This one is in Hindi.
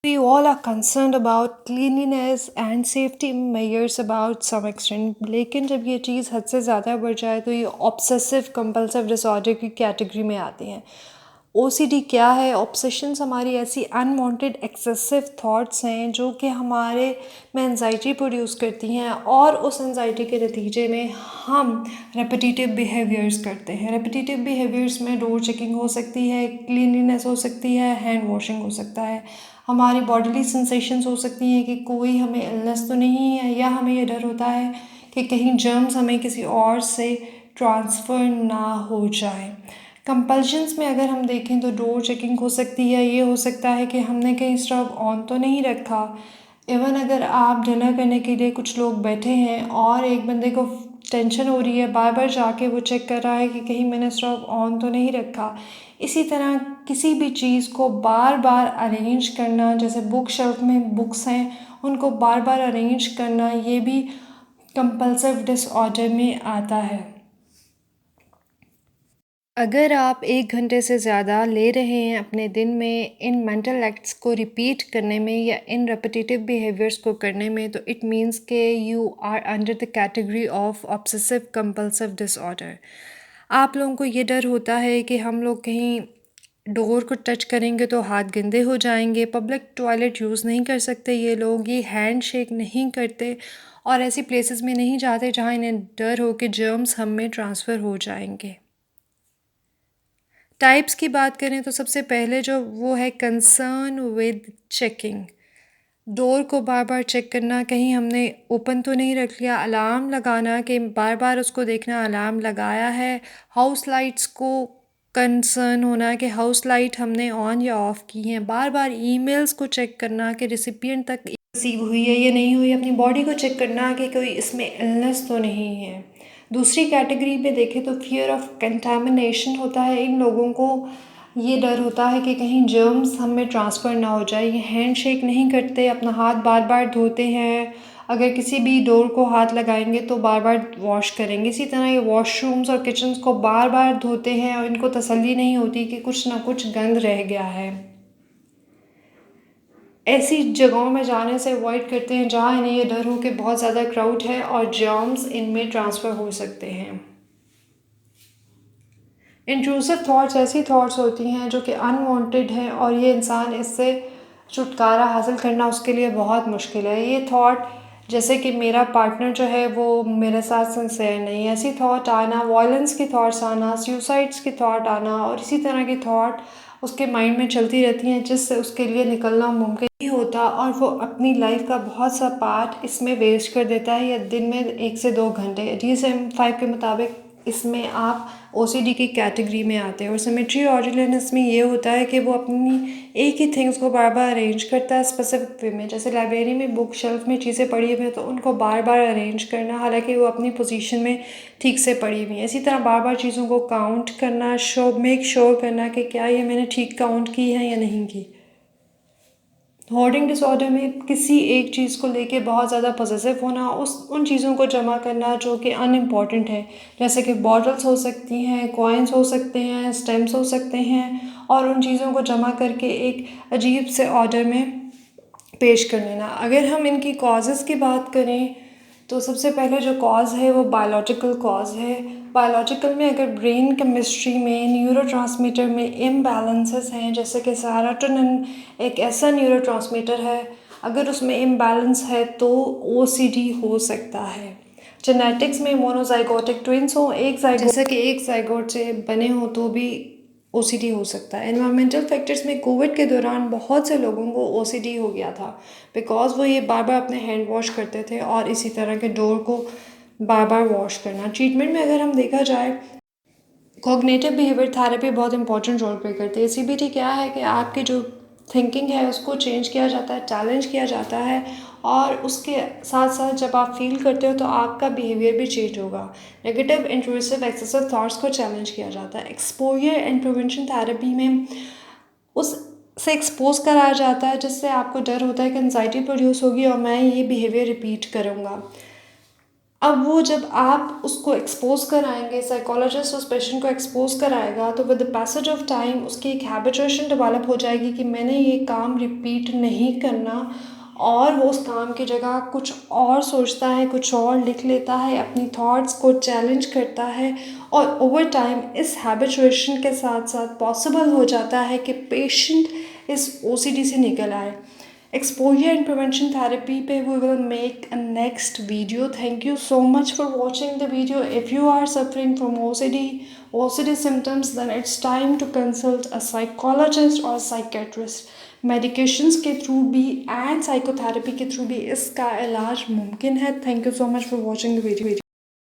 We all are concerned about cleanliness and safety measures about some extent, लेकिन जब ये चीज़ हद से ज़्यादा बढ़ जाए तो ये ऑब्सेसिव कंपल्सिव डिसऑर्डर की कैटेगरी में आती हैं। ओसीडी क्या है? ऑब्सेशंस हमारी ऐसी अनवांटेड एक्सेसिव थॉट्स हैं जो कि हमारे में एंजाइटी प्रोड्यूस करती हैं और उस एंजाइटी के नतीजे में हम रेपिटेटिव बिहेवियर्स करते हैं। रेपिटेटिव बिहेवियर्स में डोर चेकिंग हो सकती है, क्लीनलीनेस हो सकती है, हैंड वॉशिंग हो सकता है, हमारी बॉडीली सेंसेशंस हो सकती हैं कि कोई हमें इलनेस तो नहीं है, या हमें ये डर होता है कि कहीं जर्म्स हमें किसी और से ट्रांसफ़र ना हो जाए। कंपल्शंस में अगर हम देखें तो डोर चेकिंग हो सकती है, ये हो सकता है कि हमने कहीं स्टव ऑन तो नहीं रखा। इवन अगर आप डिनर करने के लिए कुछ लोग बैठे हैं और एक बंदे को टेंशन हो रही है, बार बार जाके वो चेक कर रहा है कि कहीं मैंने स्टव ऑन तो नहीं रखा। इसी तरह किसी भी चीज़ को बार बार अरेंज करना, जैसे बुक शेल्फ में बुक्स हैं उनको बार बार अरेंज करना, ये भी कंपल्सिव डिसऑर्डर में आता है। अगर आप 1 घंटे से ज़्यादा ले रहे हैं अपने दिन में इन मेंटल एक्ट्स को रिपीट करने में या इन रेपिटेटिव बिहेवियर्स को करने में, तो इट मीन्स के you are under the category of obsessive compulsive disorder. आप लोगों को ये डर होता है कि हम लोग कहीं डोर को टच करेंगे तो हाथ गंदे हो जाएंगे, पब्लिक टॉयलेट यूज़ नहीं कर सकते ये लोग, ये हैंड शेक नहीं करते और ऐसी प्लेसेस में नहीं जाते जहाँ इन्हें डर हो कि जर्म्स हम में ट्रांसफ़र हो जाएंगे। टाइप्स की बात करें तो सबसे पहले जो वो है कंसर्न विद चेकिंग, डोर को बार बार चेक करना, कहीं हमने ओपन तो नहीं रख लिया, अलार्म लगाना कि बार बार उसको देखना अलार्म लगाया है, हाउस लाइट्स को कंसर्न होना कि हाउस लाइट हमने ऑन या ऑफ़ की हैं, बार बार ईमेल्स को चेक करना कि रिसिपिएंट तक रिसीव हुई है या नहीं हुई, अपनी बॉडी को चेक करना कि कोई इसमें इलनेस तो नहीं है। दूसरी कैटेगरी पे देखें तो फियर ऑफ कंटामिनेशन होता है। इन लोगों को ये डर होता है कि कहीं जर्म्स हम में ट्रांसफ़र ना हो जाए। ये हैंड शेक नहीं करते, अपना हाथ बार बार धोते हैं, अगर किसी भी डोर को हाथ लगाएंगे तो बार बार वॉश करेंगे। इसी तरह ये वॉशरूम्स और किचन्स को बार बार धोते हैं और इनको तसल्ली नहीं होती कि कुछ ना कुछ गंद रह गया है। ऐसी जगहों में जाने से अवॉइड करते हैं जहाँ इन्हें ये डर हो कि बहुत ज़्यादा क्राउड है और जर्म्स इनमें ट्रांसफ़र हो सकते हैं। इंट्रूसिव थॉट्स ऐसी थॉट्स होती हैं जो कि अनवांटेड हैं और ये इंसान इससे छुटकारा हासिल करना उसके लिए बहुत मुश्किल है। ये थॉट जैसे कि मेरा पार्टनर जो है वो मेरे साथ सिंसियर नहीं है, ऐसी थॉट आना, वायलेंस की थॉट्स आना, सुसाइड्स की थॉट आना और इसी तरह की थॉट उसके माइंड में चलती रहती हैं जिससे उसके लिए निकलना मुमकिन नहीं होता और वो अपनी लाइफ का बहुत सा पार्ट इसमें वेस्ट कर देता है, या दिन में 1 से 2 घंटे। DSM-5 के मुताबिक इसमें आप ओसीडी की कैटेगरी में आते हैं। और सिमेट्री ऑर्डिनेंस में ये होता है कि वो अपनी एक ही थिंग्स को बार बार अरेंज करता है स्पेसिफिक वे में। जैसे लाइब्रेरी में बुक शेल्फ में चीज़ें पड़ी हुई हैं तो उनको बार बार अरेंज करना, हालांकि वो अपनी पोजीशन में ठीक से पड़ी हुई हैं। इसी तरह बार बार चीज़ों को काउंट करना, मेक श्योर करना कि क्या ये मैंने ठीक काउंट की है या नहीं की। होर्डिंग डिसऑर्डर में किसी एक चीज़ को लेके बहुत ज़्यादा पॉसेसिव होना, उन चीज़ों को जमा करना जो कि अनइम्पॉर्टेंट है, जैसे कि बॉटल्स हो सकती हैं, कॉइन्स हो सकते हैं, स्टैम्प्स हो सकते हैं, और उन चीज़ों को जमा करके एक अजीब से ऑर्डर में पेश कर लेना। अगर हम इनकी कॉजेज़ की बात करें तो सबसे पहले जो कॉज़ है वो बायोलॉजिकल कॉज़ है। बायोलॉजिकल में अगर ब्रेन केमिस्ट्री में न्यूरोट्रांसमीटर में इम्बैलेंसेस हैं, जैसे कि सेरोटोनिन एक ऐसा न्यूरोट्रांसमीटर है, अगर उसमें इम्बैलेंस है तो ओसीडी हो सकता है। जेनेटिक्स में मोनोजाइगोटिक ट्विंस हो, एक जाइगोट जैसे कि एक जाइगोट से बने हो तो भी ओसीडी हो सकता है। एनवायरमेंटल फैक्टर्स में कोविड के दौरान बहुत से लोगों को ओसीडी हो गया था बिकॉज़ वो ये बार बार अपने हैंड वॉश करते थे और इसी तरह के डोर को बार बार वॉश करना। ट्रीटमेंट में अगर हम देखा जाए, कॉग्निटिव बिहेवियर थेरेपी बहुत इंपॉर्टेंट रोल प्ले करती है। सीबीटी क्या है कि आपकी जो थिंकिंग है उसको चेंज किया जाता है, चैलेंज किया जाता है, और उसके साथ साथ जब आप फील करते हो तो आपका बिहेवियर भी चेंज होगा। नेगेटिव इंट्रूसिव एक्सेसिव थॉट्स को चैलेंज किया जाता है। एक्सपोजर एंड प्रिवेंशन थेरेपी में उस से एक्सपोज कराया जाता है जिससे आपको डर होता है कि एंजाइटी प्रोड्यूस होगी और मैं ये बिहेवियर रिपीट करूँगा। अब वो जब आप उसको एक्सपोज़ कराएँगे, साइकोलॉजिस्ट उस पेशेंट को एक्सपोज़ कराएगा, तो with the passage of time उसकी एक हैबिचुएशन डेवलप हो जाएगी कि मैंने ये काम रिपीट नहीं करना, और वो उस काम की जगह कुछ और सोचता है, कुछ और लिख लेता है, अपनी थॉट्स को चैलेंज करता है, और ओवर टाइम इस हैबिचुएशन के साथ-साथ पॉसिबल हो जाता है कि पेशेंट इस ओसीडी से निकल आए। Exposure and prevention therapy पे we will make a next video. Thank you so much for watching the video. If you are suffering from OCD symptoms, then it's time to consult a psychologist or psychiatrist. Medications के थ्रू भी and psychotherapy के थ्रू भी इसका इलाज मुमकिन है. Thank you so much for watching the video.